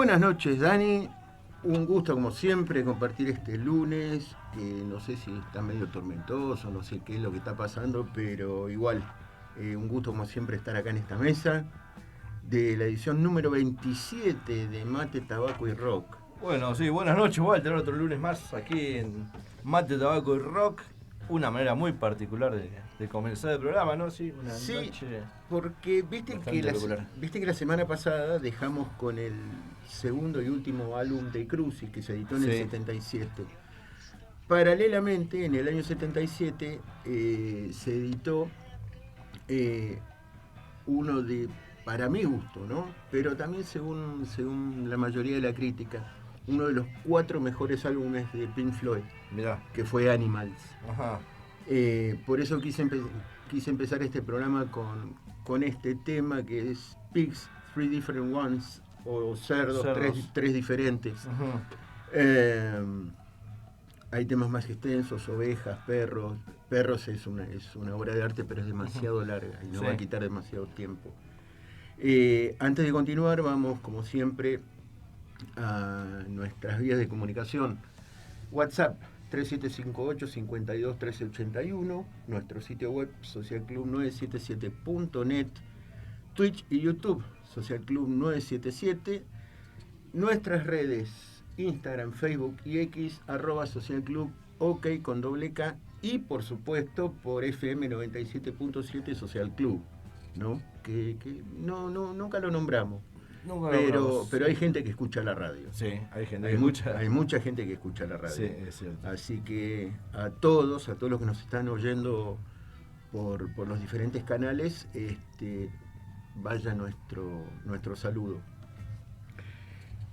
Buenas noches, Dani. Un gusto, como siempre, compartir este lunes, que no sé si está medio tormentoso, no sé qué es lo que está pasando, pero igual, un gusto, como siempre, estar acá en esta mesa de la edición número 27 de Mate, Tabaco y Rock. Bueno, sí, buenas noches, Walter. Otro lunes más aquí en Mate, Tabaco y Rock. Una manera muy particular de comenzar el programa, ¿no? Sí, una Sí, noche porque bastante peculiar. viste que la semana pasada dejamos con el segundo y último álbum de Crucis, que se editó en el Sí, 77. Paralelamente, en el año 77 se editó eh, uno de, para mi gusto, ¿no? Pero también según la mayoría de la crítica, uno de los 4 mejores álbumes de Pink Floyd, mirá. que fue Animals. Ajá. Por eso quise empezar este programa con este tema que es Pigs, Three Different Ones, o Cerdos, Cerdos. tres diferentes. Ujú. Eh, Hay temas más extensos, ovejas, perros. Perros es una obra de arte, pero es Ujú. demasiado larga y nos Sí. va a quitar demasiado tiempo. Antes de continuar, vamos, como siempre, a nuestras vías de comunicación. WhatsApp 3758-521381, nuestro sitio web socialclub977.net, Twitch y YouTube socialclub977, nuestras redes Instagram, Facebook y X @socialclub OK con doble K, y por supuesto por FM 97.7 Social Club, ¿no? Que nunca lo nombramos, Nunca lo hablamos, pero sí. hay gente que escucha la radio. Sí, hay gente que Hay, escucha. hay mucha gente que escucha la Sí, radio. es cierto. Así que a todos los que nos están oyendo por los diferentes canales, vaya nuestro saludo.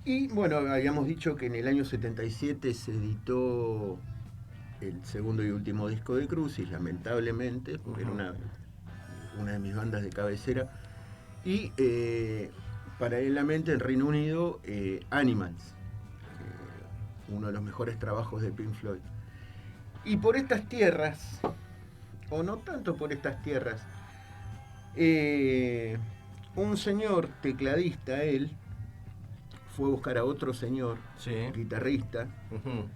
Y bueno, habíamos dicho que en el año 77 se editó el segundo y último disco de Crucis, lamentablemente, porque era Ujú. una de mis bandas de cabecera. Y paralelamente en Reino Unido, Animals, uno de los mejores trabajos de Pink Floyd. Y por estas tierras, o no tanto por estas tierras, eh, un señor tecladista, él, fue a buscar a otro señor, Sí. guitarrista, Ujú.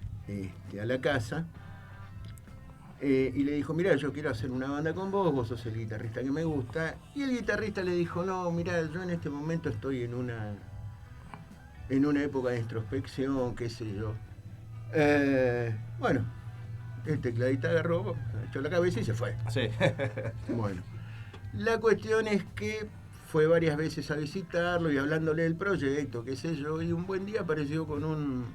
a la casa, y le dijo, mira, yo quiero hacer una banda con vos, vos sos el guitarrista que me gusta. Y el guitarrista le dijo, no, mira, yo en este momento estoy en una época de introspección, qué sé yo. Bueno, el tecladista agarró, echó la cabeza y se fue. Sí. Bueno, la cuestión es que fue varias veces a visitarlo y hablándole del proyecto, qué sé yo, y un buen día apareció con un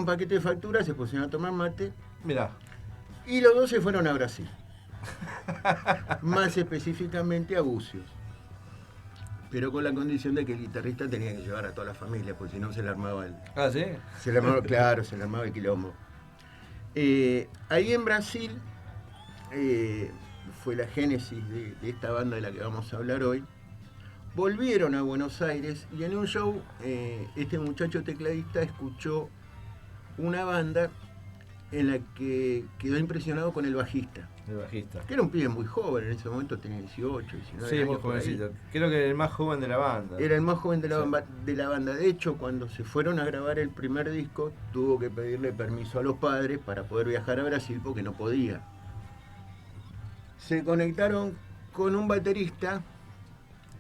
paquete de facturas, se pusieron a tomar mate Mirá. y los dos se fueron a Brasil, más específicamente a Bucios, pero con la condición de que el guitarrista tenía que llevar a toda la familia, porque si no se le armaba Ah, sí. claro, se le armaba el quilombo. Ahí en Brasil eh, fue la génesis de esta banda de la que vamos a hablar hoy. Volvieron a Buenos Aires y en un show este muchacho tecladista escuchó una banda en la que quedó impresionado con el bajista, El bajista. que era un pibe muy joven, en ese momento tenía 18, 19 Sí, muy años por ahí. jovencito. Creo que el más joven de la banda. Era el más joven de Sí. la banda. De hecho, cuando se fueron a grabar el primer disco, tuvo que pedirle permiso a los padres para poder viajar a Brasil porque no podía. Se conectaron con un baterista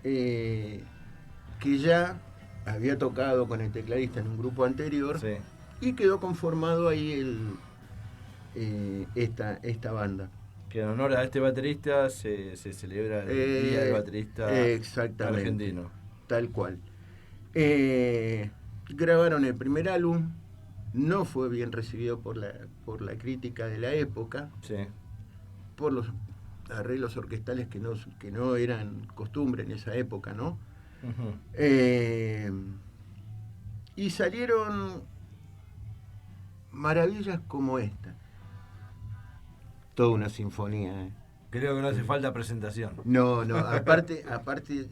eh, que ya había tocado con el tecladista en un grupo anterior, Sí. y quedó conformado ahí esta banda. Que en honor a este baterista se celebra el Día del Baterista Exactamente, Argentino. tal cual. Grabaron el primer álbum, no fue bien recibido por la crítica de la época, Sí. por los arreglos orquestales que no eran costumbre en esa época, ¿no? Ujú. Y salieron maravillas como esta. Toda una sinfonía, ¿eh? Creo que no hace falta presentación. No, aparte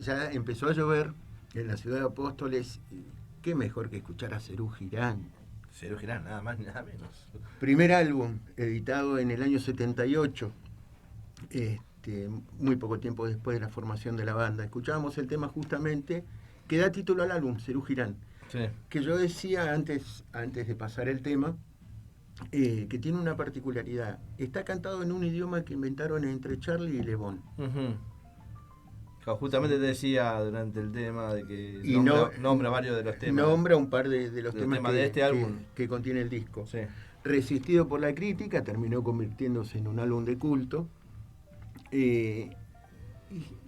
ya empezó a llover en la ciudad de Apóstoles. Y qué mejor que escuchar a Serú Girán. Serú Girán, nada más ni nada menos. Primer álbum, editado en el año 78, muy poco tiempo después de la formación de la banda. Escuchábamos el tema justamente que da título al álbum, Serú Girán. Sí. que yo decía antes de pasar el tema, que tiene una particularidad. Está cantado en un idioma que inventaron entre Charlie y Le Bon. Ujú. Justamente te decía durante el tema de que Y nombra varios de los temas. nombra un par de los de temas de este álbum. que contiene el disco. Sí. Resistido por la crítica, terminó convirtiéndose en un álbum de culto. Y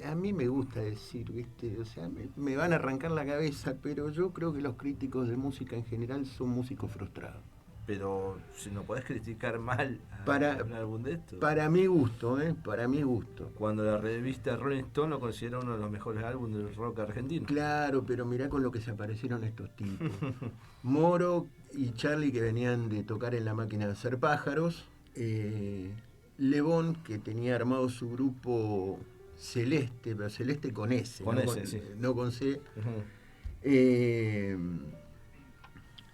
a mí me gusta decir, ¿viste? O sea, me van a arrancar la cabeza, pero yo creo que los críticos de música en general son músicos frustrados. Pero si no podés criticar mal Para- un álbum de esto. Para mi gusto, para mi gusto. Cuando la revista Rolling Stone lo considera uno de los mejores álbumes del rock argentino. Claro, pero mirá con lo que se aparecieron estos tipos. Moro y Charlie, que venían de tocar en La Máquina de Hacer Pájaros. Le Bon, que tenía armado su grupo Celeste, pero Celeste con S, Con no, S, sí. no con C. Ujú.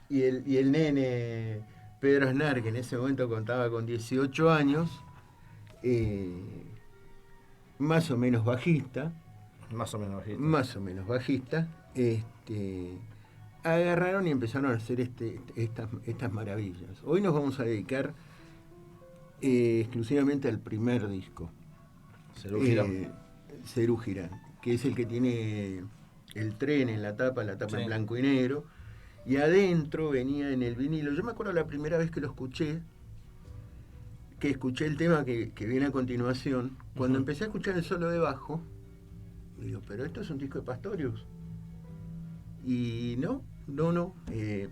Y el nene Pedro Aznar, que en ese momento contaba con 18 años, más o menos bajista, Más o menos bajito. más o menos bajista, agarraron y empezaron a hacer estas maravillas. Hoy nos vamos a dedicar exclusivamente al primer disco, Serú Girán. Serú Girán, que es el que tiene el tren en la tapa Sí. en blanco y negro, y adentro venía en el vinilo. Yo me acuerdo la primera vez que lo escuché, que escuché el tema que viene a continuación, cuando Ujú. empecé a escuchar el solo de bajo, digo, pero esto es un disco de Pastorius. Y no.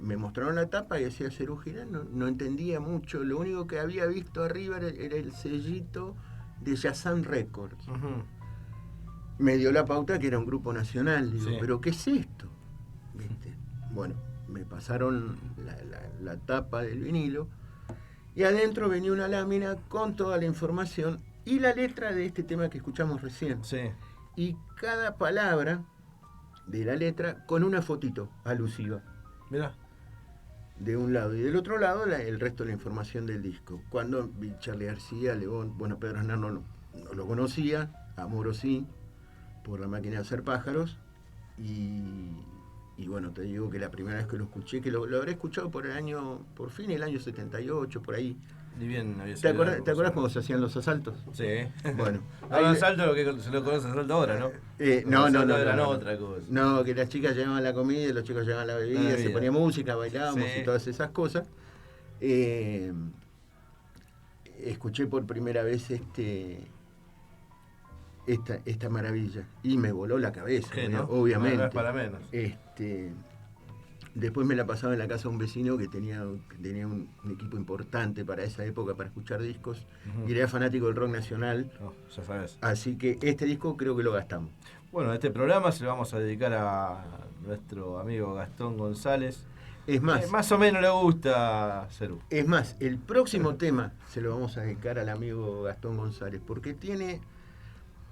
Me mostraron la tapa y decía Serú Girán, no entendía mucho. Lo único que había visto arriba era el sellito de Shazam Records. Ujú. Me dio la pauta que era un grupo nacional. Digo, Sí. ¿pero qué es esto? ¿Viste? Bueno, me pasaron la tapa del vinilo y adentro venía una lámina con toda la información y la letra de este tema que escuchamos recién. Sí. Y cada palabra de la letra con una fotito alusiva Mirá. de un lado y del otro lado el resto de la información del disco. Cuando vi Charly García, León, bueno, Pedro Aznar no lo conocía, a Moro sí, por La Máquina de Hacer Pájaros, y bueno, te digo que la primera vez que lo escuché, que lo habré escuchado por fin el año 78, por ahí. Ni bien había ¿Te salido acuerdas algo, cuando se hacían los asaltos? Sí. Bueno, Hay ahí- un salto lo que se lo conoce salto ahora, ¿no? No, Eran no. otra cosa. No, que las chicas llevaban la comida y los chicos llevaban la bebida, La bebida. se ponía música, bailábamos Sí. y todas esas cosas. Escuché por primera vez esta maravilla y me voló la cabeza, ¿Qué, no? obviamente. No es para menos. Después me la pasaba en la casa de un vecino que tenía un equipo importante para esa época para escuchar discos, Ujú. y era fanático del rock nacional, No, ya sabes. así que este disco creo que lo gastamos. Bueno, este programa se lo vamos a dedicar a nuestro amigo Gastón González. Es más, Más o menos le gusta Serú. el próximo tema se lo vamos a dedicar al amigo Gastón González, porque tiene,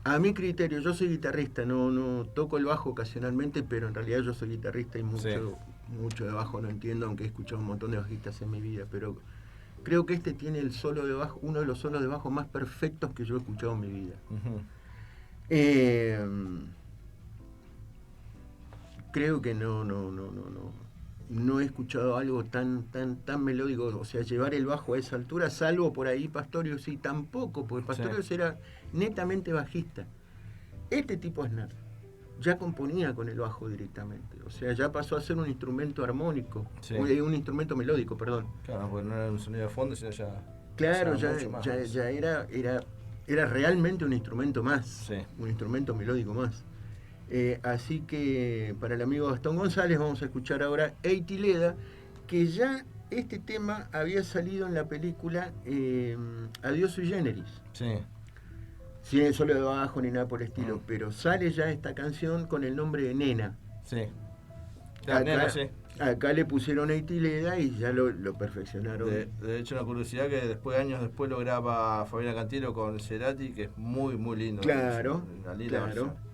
a mi criterio, yo soy guitarrista, no toco el bajo ocasionalmente, pero en realidad yo soy guitarrista y mucho de bajo no entiendo, aunque he escuchado un montón de bajistas en mi vida, pero creo que este tiene el solo de bajo, uno de los solos de bajo más perfectos que yo he escuchado en mi vida. Ujú. Creo que no he escuchado algo tan melódico, o sea, llevar el bajo a esa altura, salvo por ahí Pastorius, sí, tampoco, porque Pastorius Sí. era netamente bajista. Este tipo Aznar ya componía con el bajo directamente, o sea, ya pasó a ser un instrumento armónico, Sí. un instrumento melódico, perdón. Claro, porque no era un sonido de fondo, sino ya. Claro, o sea, mucho más. ya era realmente un instrumento más, Sí. un instrumento melódico más. Así que para el amigo Gastón González vamos a escuchar ahora Eitileda, que ya este tema había salido en la película Adiós sui generis. Sí. Sin el solo de bajo ni nada por el estilo, Mm. pero sale ya esta canción con el nombre de Nena. Sí. Claro, nena, sí. Acá le pusieron Eitileda y ya lo perfeccionaron. De hecho, una curiosidad que años después lo graba Fabiana Cantilo con Cerati, que es muy, muy lindo. Claro, Una linda claro. versión.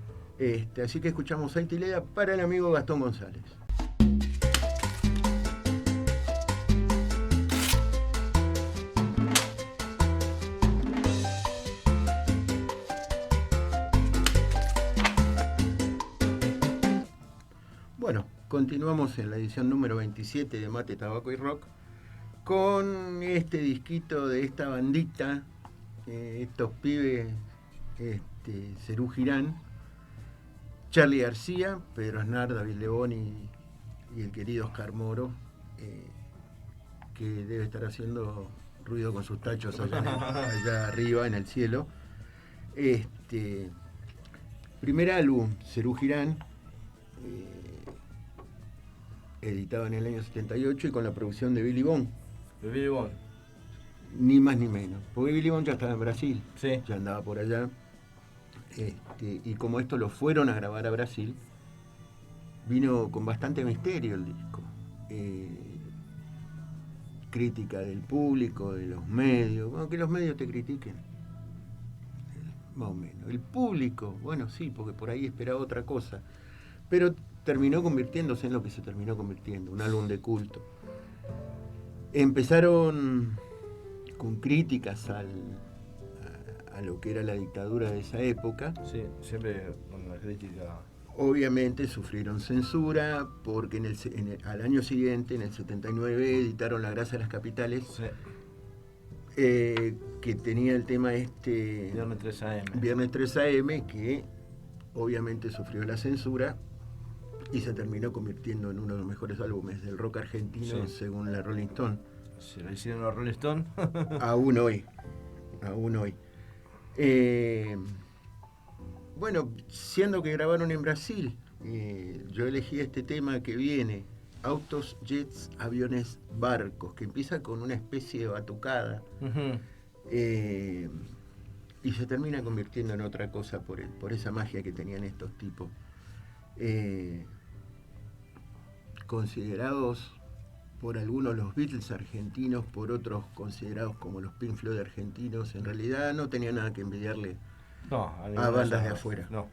Así que escuchamos Eitileda para el amigo Gastón González. Bueno, continuamos en la edición número 27 de Mate, Tabaco y Rock con este disquito de esta bandita, estos pibes, Serú Girán, Charly García, Pedro Aznar, David Lebón y el querido Oscar Moro, que debe estar haciendo ruido con sus tachos allá arriba en el cielo. Primer álbum, Serú Girán, editado en el año 78 y con la producción de Billy Bond. De Billy Bond. Ni más ni menos. Porque Billy Bond ya estaba en Brasil, sí. Ya andaba por allá. Y como esto lo fueron a grabar a Brasil, vino con bastante misterio el disco. Crítica del público, de los medios. Bueno, que los medios te critiquen. Más o menos. El público, bueno, sí, porque por ahí esperaba otra cosa. Pero terminó convirtiéndose en lo que se terminó convirtiendo, un álbum de culto. Empezaron con críticas a lo que era la dictadura de esa época. Sí, siempre con la crítica. Obviamente sufrieron censura porque al año siguiente, en el 79, editaron La Grasa de las Capitales, sí. Que tenía el tema Viernes 3 AM. Viernes 3 AM, que obviamente sufrió la censura y se terminó convirtiendo en uno de los mejores álbumes del rock argentino, sí, según la Rolling Stone. ¿Se lo hicieron los Rolling Stone? Aún hoy. Bueno, siendo que grabaron en Brasil, yo elegí este tema que viene, Autos, Jets, Aviones, Barcos, que empieza con una especie de batucada, y se termina convirtiendo en otra cosa por esa magia que tenían estos tipos. Considerados por algunos los Beatles argentinos, por otros considerados como los Pink Floyd argentinos, en realidad no tenían nada que envidiarle a bandas de afuera. No.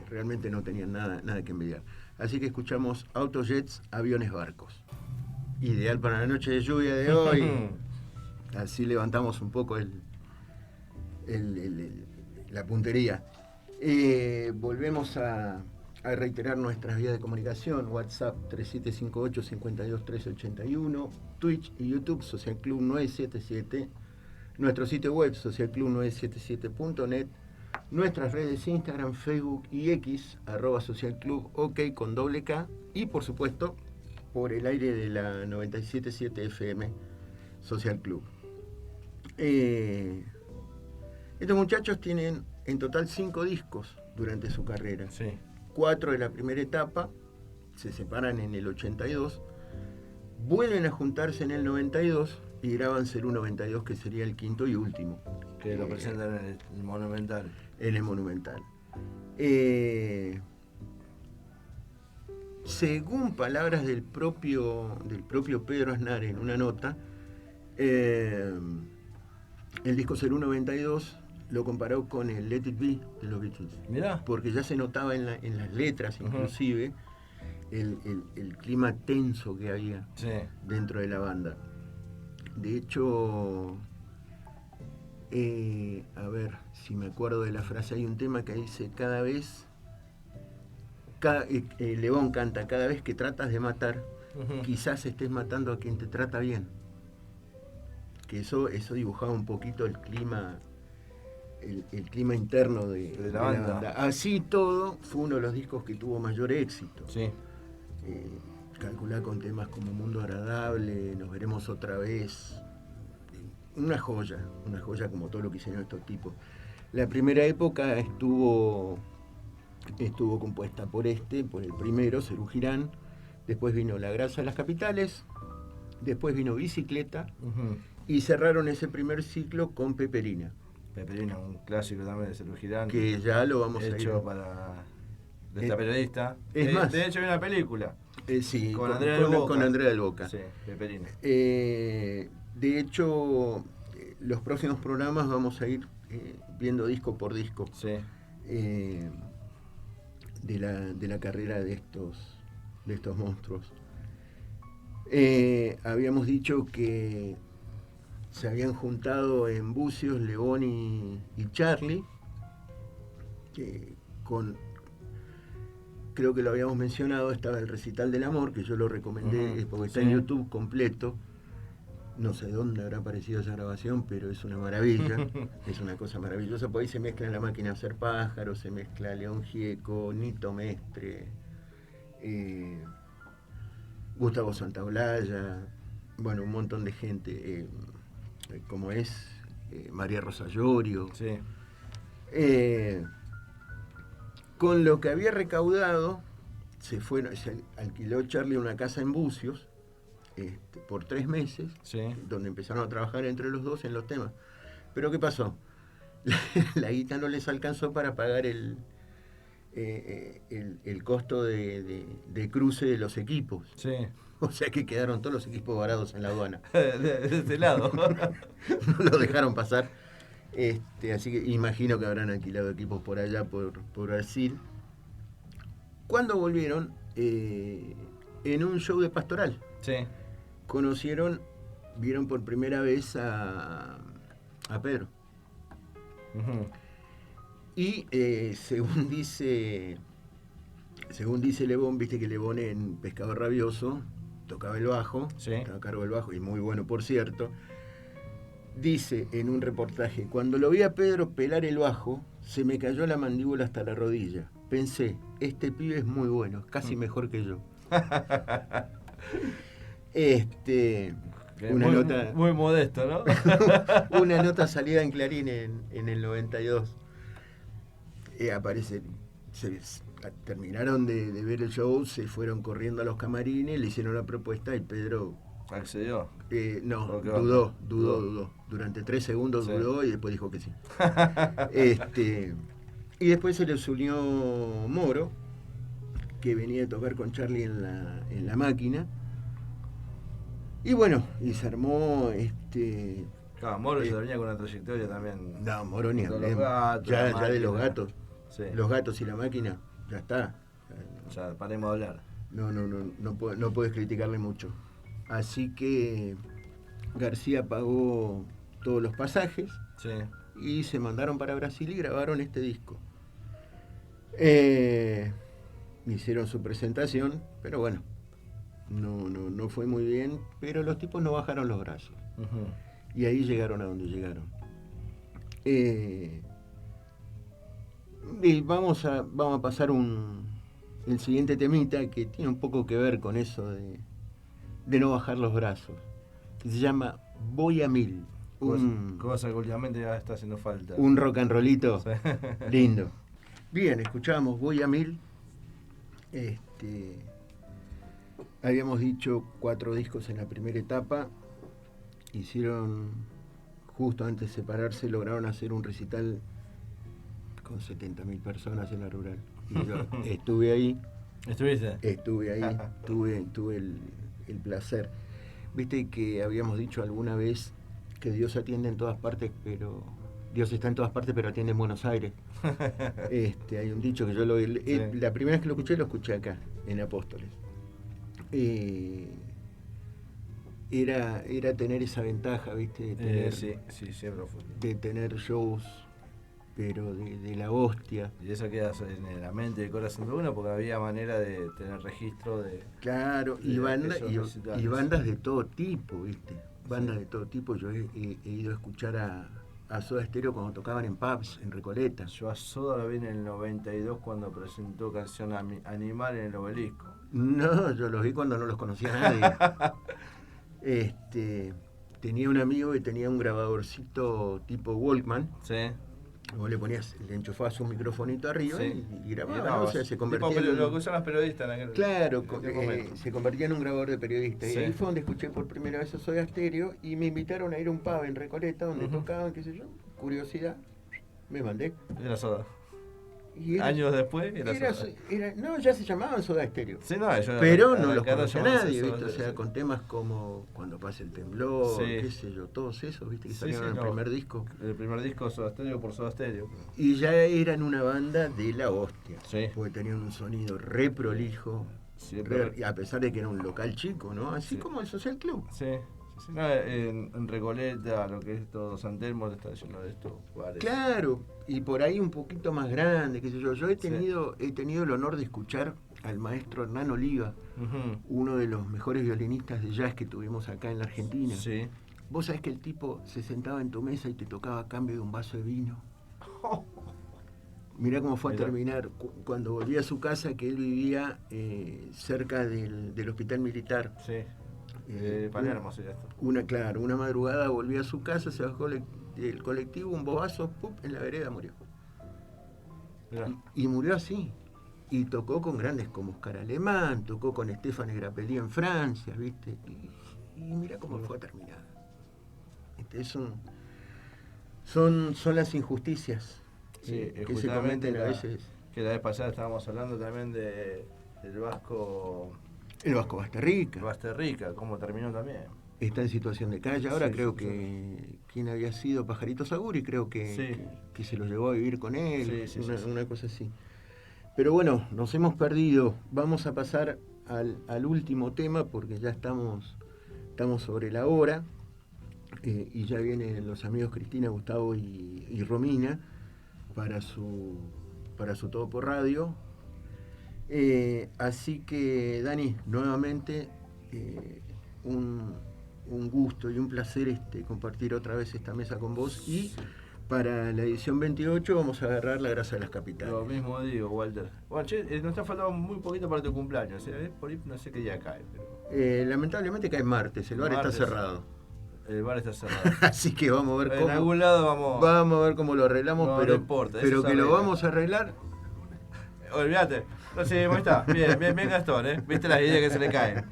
Realmente no tenían nada que envidiar. Así que escuchamos Autos, Jets, Aviones, Barcos. Ideal para la noche de lluvia de hoy. Así levantamos un poco la puntería. Volvemos a reiterar nuestras vías de comunicación: WhatsApp 3758-521381, Twitch y YouTube Social Club 977, nuestro sitio web socialclub977.net, nuestras redes Instagram, Facebook y X, @socialclub, OK con doble K, y por supuesto por el aire de la 977 FM Social Club. Estos muchachos tienen en total 5 discos durante su carrera. Sí. 4 de la primera etapa, se separan en el 82, vuelven a juntarse en el 92 y graban Serú 92, que sería el quinto y último. Que lo presentan en el Monumental. En el Monumental. Según palabras del propio Pedro Aznar en una nota, el disco Serú 92 lo comparó con el Let It Be de los Beatles. Mirá. Porque ya se notaba en las letras, inclusive, el clima tenso que había, sí, dentro de la banda. De hecho, a ver si me acuerdo de la frase, hay un tema que dice: Lebón canta, cada vez que tratas de matar, quizás estés matando a quien te trata bien. Que eso dibujaba un poquito el clima, el clima interno de la banda. Así todo, fue uno de los discos que tuvo mayor éxito. Sí. Calculá con temas como Mundo Agradable, Nos Veremos Otra Vez. Una joya como todo lo que hicieron estos tipos. La primera época estuvo compuesta por el primero, Serú Girán. Después vino La Grasa de las Capitales. Después vino Bicicleta. Y cerraron ese primer ciclo con Peperina. Peperina, un clásico también de Serú Girán. Que ya lo vamos a ir. Hecho para esta periodista. Más. De hecho hay una película. Sí, con Andrea del Boca. Con Andrea del Boca. Sí, Peperina. De hecho, los próximos programas vamos a ir viendo disco por disco. Sí. De la carrera de estos monstruos. Habíamos dicho que se habían juntado en Bucios Lebón y Charly, creo que lo habíamos mencionado, estaba el Recital del Amor, que yo lo recomendé, porque está en YouTube completo. No sé dónde habrá aparecido esa grabación, pero es una maravilla, es una cosa maravillosa, porque ahí se mezcla en La Máquina de Hacer Pájaros, se mezcla León Gieco, Nito Mestre, Gustavo Santaolalla, bueno, un montón de gente, como es María Rosa Llorio. Sí. Con lo que había recaudado, se alquiló Charlie una casa en Bucios por 3 meses, donde empezaron a trabajar entre los dos en los temas. Pero ¿qué pasó? La guita no les alcanzó para pagar el costo de cruce de los equipos. Sí. O sea que quedaron todos los equipos varados en la aduana. De este lado. No lo dejaron pasar. Así que imagino que habrán alquilado equipos por allá, por Brasil. Cuando volvieron, en un show de Pastoral, vieron por primera vez a Pedro. Uh-huh. Y según dice Lebón, viste que Lebón en Pescado Rabioso tocaba el bajo, estaba a cargo del bajo, y muy bueno por cierto. Dice en un reportaje: cuando lo vi a Pedro pelar el bajo, se me cayó la mandíbula hasta la rodilla. Pensé, este pibe es muy bueno, casi mejor que yo. Una nota muy modesto, ¿no? Una nota salida en Clarín en el 92. Aparece, terminaron de ver el show, se fueron corriendo a los camarines, le hicieron la propuesta y Pedro accedió. No, dudó. Durante 3 segundos dudó y después dijo que sí. Y después se les unió Moro, que venía a tocar con Charlie en la máquina. Y bueno, y se armó Claro, Moro ya venía con una trayectoria también. No, Moro ni hablemos. Ya de los gatos. Sí. Los gatos y la máquina, ya está. Ya paremos de hablar. No puedes criticarle mucho. Así que García pagó todos los pasajes y se mandaron para Brasil y grabaron este disco. Hicieron su presentación, pero bueno, no fue muy bien, pero los tipos no bajaron los brazos. Uh-huh. Y ahí llegaron a donde llegaron. Y vamos a pasar el siguiente temita que tiene un poco que ver con eso de no bajar los brazos, que se llama Voy a Mil. Cosa que últimamente ya está haciendo falta. Un rock and rollito lindo. Bien, escuchamos Voy a Mil. Habíamos dicho 4 discos en la primera etapa. Hicieron, justo antes de separarse, lograron hacer un recital con 70.000 personas en la Rural. Y yo estuve ahí. ¿Estuviste? Estuve ahí, tuve el placer. Viste que habíamos dicho alguna vez que Dios atiende en todas partes, pero Dios está en todas partes, pero atiende en Buenos Aires. Hay un dicho que yo la primera vez que lo escuché acá, en Apóstoles. Era tener esa ventaja, ¿viste? De tener, sí, siempre fue. De tener shows, pero de la hostia. Y eso queda en la mente y el corazón de uno, porque había manera de tener registro de... Claro, y bandas de todo tipo, ¿viste? Bandas de todo tipo. Yo he ido a escuchar a Soda Stereo cuando tocaban en pubs, en Recoleta. Yo a Soda lo vi en el 92 cuando presentó Canción Animal en el Obelisco. No, yo los vi cuando no los conocía nadie. Tenía un amigo que tenía un grabadorcito tipo Walkman. Sí. Vos le enchufabas un microfonito arriba y grababa, ¿no? O sea, se convertía en lo que usan los periodistas en aquel Claro, se convertía en un grabador de periodista. Y ahí fue donde escuché por primera vez a Soda Stereo y me invitaron a ir a un pub en Recoleta donde tocaban, qué sé yo, curiosidad, me mandé. Era Soda. Años después no, ya se llamaban Soda Stereo. Sí, pero no los conocía nadie, ¿viste? O sea, con temas como Cuando pase el temblor, qué sé yo, todos esos, ¿viste? Que salieron en el primer disco. El primer disco Soda Stereo por Soda Stereo. Y ya eran una banda de la hostia. Sí. Porque tenían un sonido re prolijo. Sí, a pesar de que era un local chico, ¿no? Así como el Social Club. Sí. Si no, en Recoleta, lo que es todo San Telmo, está lleno de estos bares. Claro, y por ahí un poquito más grande, qué sé yo. Yo he tenido el honor de escuchar al maestro Hernán Oliva, uno de los mejores violinistas de jazz que tuvimos acá en la Argentina. Sí. Vos sabés que el tipo se sentaba en tu mesa y te tocaba a cambio de un vaso de vino. Mirá cómo fue a terminar cuando volví a su casa, que él vivía cerca del hospital militar. Sí. Palermo sería esto. Una madrugada volví a su casa, se bajó del colectivo, un bobazo, ¡pup!, en la vereda murió. Y murió así. Y tocó con grandes como Oscar Alemán, tocó con Stéphane Grappelli en Francia, ¿viste? Y mirá cómo fue a terminar. Son las injusticias que se cometen a veces. Que la vez pasada estábamos hablando también del Vasco. El Vasco Basterrica. Basterrica, cómo terminó también. Está en situación de calle. Ahora creo que quien había sido Pajarito Saguri, creo que se lo llevó a vivir con él. Una cosa así. Pero bueno, nos hemos perdido. Vamos a pasar al último tema porque ya estamos sobre la hora. Y ya vienen los amigos Cristina, Gustavo y Romina para su Todo por Radio. Así que, Dani, nuevamente un gusto y un placer compartir otra vez esta mesa con vos. Y para la edición 28 vamos a agarrar la grasa de las capitales. Lo mismo digo, Walter. Bueno, che, nos está faltando muy poquito para tu cumpleaños. Por ahí no sé qué día cae. Pero... lamentablemente cae martes, el bar está cerrado. El bar está cerrado. Así que vamos a ver cómo. En algún lado vamos a ver cómo lo arreglamos, no, pero, no importa, pero que lo vamos a arreglar. Olvídate. No sé, ahí está. Bien Gastón, ¿eh? Viste las ideas que se le caen.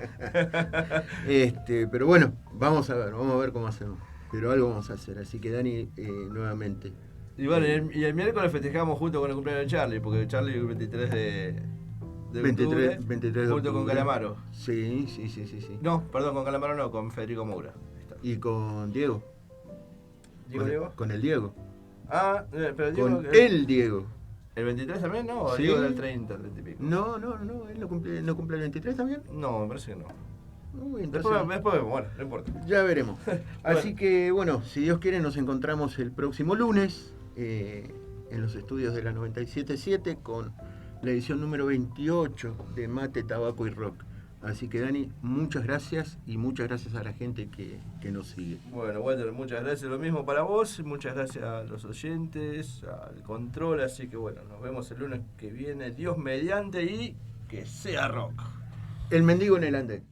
Pero bueno, vamos a ver cómo hacemos. Pero algo vamos a hacer, así que Dani, nuevamente. Y bueno, y el miércoles festejamos junto con el cumpleaños de Charlie, porque Charlie el 23 de 23 de junto octubre. Con Calamaro. Sí. No, perdón, con Calamaro no, con Federico Moura. Y con Diego. ¿Diego? Con el Diego. Ah, pero Diego... Con el Diego. ¿El 23 también, no? ¿O sí. Diego del 30 y pico? No, él no cumple el 23 también. No, me parece que no. Uy, después, bueno, no importa. Ya veremos. Así que, bueno, si Dios quiere, nos encontramos el próximo lunes en los estudios de la 97.7 con la edición número 28 de Mate, Tabaco y Rock. Así que, Dani, muchas gracias y muchas gracias a la gente que nos sigue. Bueno, Walter, muchas gracias. Lo mismo para vos. Muchas gracias a los oyentes, al control. Así que, bueno, nos vemos el lunes que viene. Dios mediante y que sea rock. El mendigo en el andén.